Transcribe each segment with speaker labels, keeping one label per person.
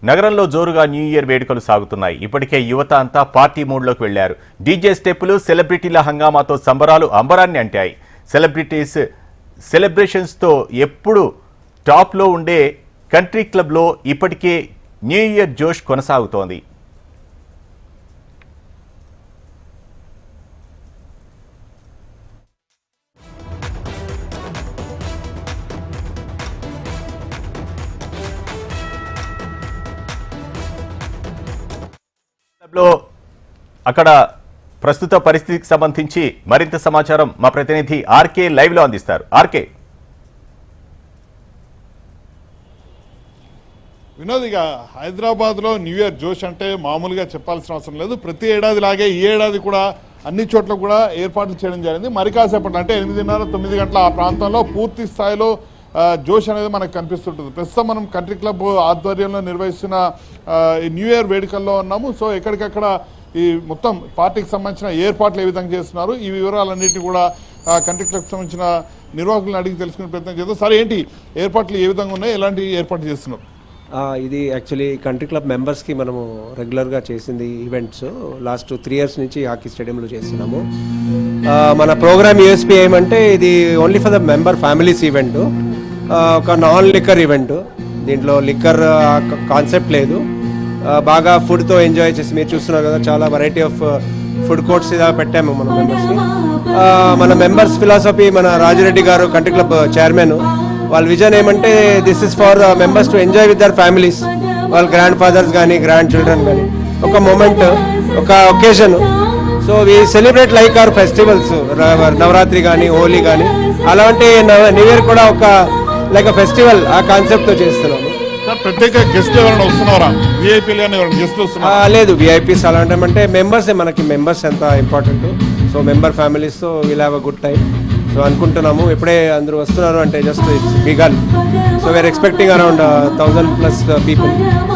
Speaker 1: నగరంలో జోరుగా new year వేడుకలు సాగుతున్నాయి. ఇప్పటికే యువత అంతా పార్టీ మూడ్లోకి వెళ్లారు. డీజే స్టెప్పులు, సెలబ్రిటీల హంగామాతో సంబరాలు అంబరాన్ని అంటాయి. సెలబ్రేషన్స్తో ఎప్పుడు టాప్లో ఉండే కంట్రీ క్లబ్లో ఇప్పటికే న్యూ ఇయర్ జోష్ కొనసాగుతోంది. అక్కడ ప్రస్తుత పరిస్థితికి సంబంధించి మరింత సమాచారం మా ప్రతినిధి ఆర్కే లైవ్ లో అందిస్తారు. ఆర్కే.
Speaker 2: వినోద్, ఇక హైదరాబాద్లో న్యూ ఇయర్ జోష్ అంటే మామూలుగా చెప్పాల్సిన అవసరం లేదు. ప్రతి ఏడాది లాగే ఈ ఏడాది కూడా అన్ని చోట్ల కూడా ఏర్పాట్లు చేయడం జరిగింది. మరి కాసేపట్లో అంటే 8:30-9 గంటల ఆ ప్రాంతంలో పూర్తి స్థాయిలో జోష్ అనేది మనకు కనిపిస్తుంటుంది. ప్రస్తుతం మనం కంట్రీ క్లబ్ ఆధ్వర్యంలో నిర్వహిస్తున్న ఈ న్యూ ఇయర్ వేడుకల్లో ఉన్నాము. సో ఎక్కడికక్కడ ఈ మొత్తం పార్టీకి సంబంధించిన ఏర్పాట్లు ఏ విధంగా చేస్తున్నారు, ఈ వివరాలన్నింటినీ కూడా కంట్రీ క్లబ్కి సంబంధించిన నిర్వాహకులను అడిగి తెలుసుకునే ప్రయత్నం చేద్దాం. సరే, ఏంటి ఏర్పాట్లు ఏ విధంగా ఉన్నాయి, ఎలాంటి ఏర్పాట్లు చేస్తున్నారు?
Speaker 3: ఇది యాక్చువల్లీ కంట్రీ క్లబ్ మెంబర్స్కి మనము రెగ్యులర్గా చేసింది ఈవెంట్స్. లాస్ట్ 3 years నుంచి హాకీ స్టేడియంలో చేస్తున్నాము. మన ప్రోగ్రామ్ యూఎస్పీ ఏమంటే ఇది only for the member families event, ఒక నాన్ లిక్కర్ ఈవెంట్. దీంట్లో లిక్కర్ కాన్సెప్ట్ లేదు. బాగా ఫుడ్తో ఎంజాయ్ చేసి మీరు చూస్తున్నారు కదా, చాలా వెరైటీ ఆఫ్ ఫుడ్ కోర్ట్స్ ఇలా పెట్టాము మన మెంబర్స్ని. మన మెంబర్స్ ఫిలాసఫీ, మన రాజిరెడ్డి గారు కంట్రీ క్లబ్ చైర్మన్, వాళ్ళ విజన్ ఏమంటే this is for members to enjoy with their families, వాళ్ళ గ్రాండ్ ఫాదర్స్ కానీ గ్రాండ్ చిల్డ్రన్ కానీ, ఒక మూమెంట్, ఒక occasion. So we celebrate like our festivals, Navratri కానీ హోలీ కానీ, అలాంటి న్యూ ఇయర్ కూడా ఒక లైక్ ఫెస్టివల్ ఆ కాన్సెప్ట్తో చేస్తున్నాము.
Speaker 2: ప్రత్యేక గెస్ట్లు ఎవరైనా వస్తున్నారా? విఐపీలు కానీ ఎవరైనా గెస్ట్లు వస్తున్నారా?
Speaker 3: లేదు, విఐపీస్ అలాంటి మెంబర్సే. మనకి మెంబర్స్ ఎంత ఇంపార్టెంట్. సో మెంబర్ ఫ్యామిలీస్తో will have a good time. So అనుకుంటున్నాము ఎప్పుడే అందరూ వస్తున్నారు అంటే just it's begun. So we are expecting around 1000+ people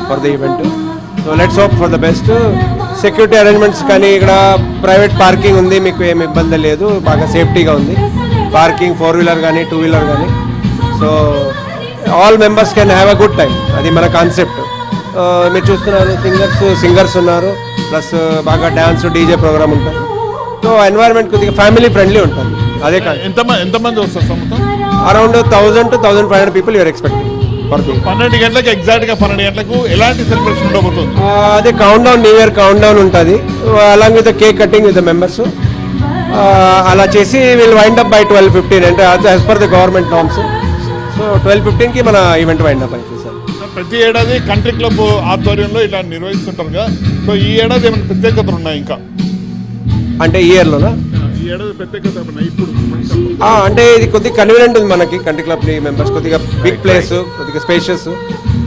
Speaker 3: for the event. So let's hope for the best. Security arrangements కానీ ఇక్కడ ప్రైవేట్ పార్కింగ్ ఉంది, మీకు ఏమి ఇబ్బంది లేదు, బాగా సేఫ్టీగా ఉంది పార్కింగ్, 4-wheeler కానీ 2-wheeler కానీ. So all members can have a good time, అది మన కాన్సెప్ట్. మీరు చూస్తున్నారు సింగర్స్ ఉన్నారు, ప్లస్ బాగా డ్యాన్స్ డీజే ప్రోగ్రామ్ ఉంటుంది. సో ఎన్వైరన్మెంట్ కొద్దిగా ఫ్యామిలీ ఫ్రెండ్లీ ఉంటుంది. అదే కాదు,
Speaker 2: ఎంతమంది వస్తారు?
Speaker 3: Around 1000 to 1500 people you are expecting.
Speaker 2: 12 గంటలకు ఎగ్జాక్ట్గా 12 గంటలకు ఎలాంటి సెలబ్రేషన్ ఉండబోతుంది?
Speaker 3: అదే count down, new year count down ఉంటుంది, along with cake cutting with the members. అలా చేసి విల్ వైండ్ అప్ బై 12:15 అంటే as per the government norms. So 12:15కి మన ఈవెంట్ వైండ్ అప్ అవుతుంది సార్.
Speaker 2: ప్రతి ఏడాది కంట్రీ క్లబ్ ఆధ్వర్యంలో ఇలా నిర్వహిస్తుంటారు కదా, సో ఈ ఏడాది ఏమైనా ప్రత్యేకతలు ఉన్నాయి ఇంకా?
Speaker 3: అంటే ఈ ఇయర్లోనా?
Speaker 2: ఈ ఏడాది ప్రత్యేకత ఇప్పుడు
Speaker 3: అంటే ఇది కొద్దిగా కన్వీనియంట్ ఉంది మనకి కంట్రీ క్లబ్ మెంబర్స్, కొద్దిగా బిగ్ ప్లేస్, కొద్దిగా స్పేషియస్.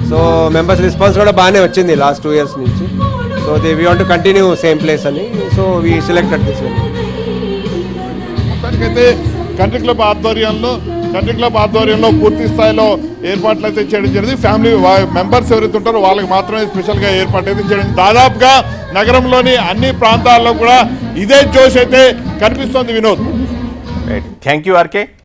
Speaker 3: సో మెంబర్స్ రెస్పాన్స్ కూడా బాగానే వచ్చింది లాస్ట్ 2 years నుంచి. So we want to continue same place అని, సో వీ సెలెక్టెడ్ దిస్.
Speaker 2: మొత్తానికైతే కంట్రీ క్లబ్ ఆధ్వర్యంలో పూర్తి స్థాయిలో ఏర్పాట్లు అయితే చేయడం జరిగింది. ఫ్యామిలీ మెంబర్స్ ఎవరైతే ఉంటారో వాళ్ళకి మాత్రమే స్పెషల్గా ఏర్పాటు అయితే చేయడం. దాదాపుగా నగరంలోని అన్ని ప్రాంతాల్లో కూడా ఇదే జోష్ అయితే కనిపిస్తోంది. Vinod,
Speaker 1: thank you RK.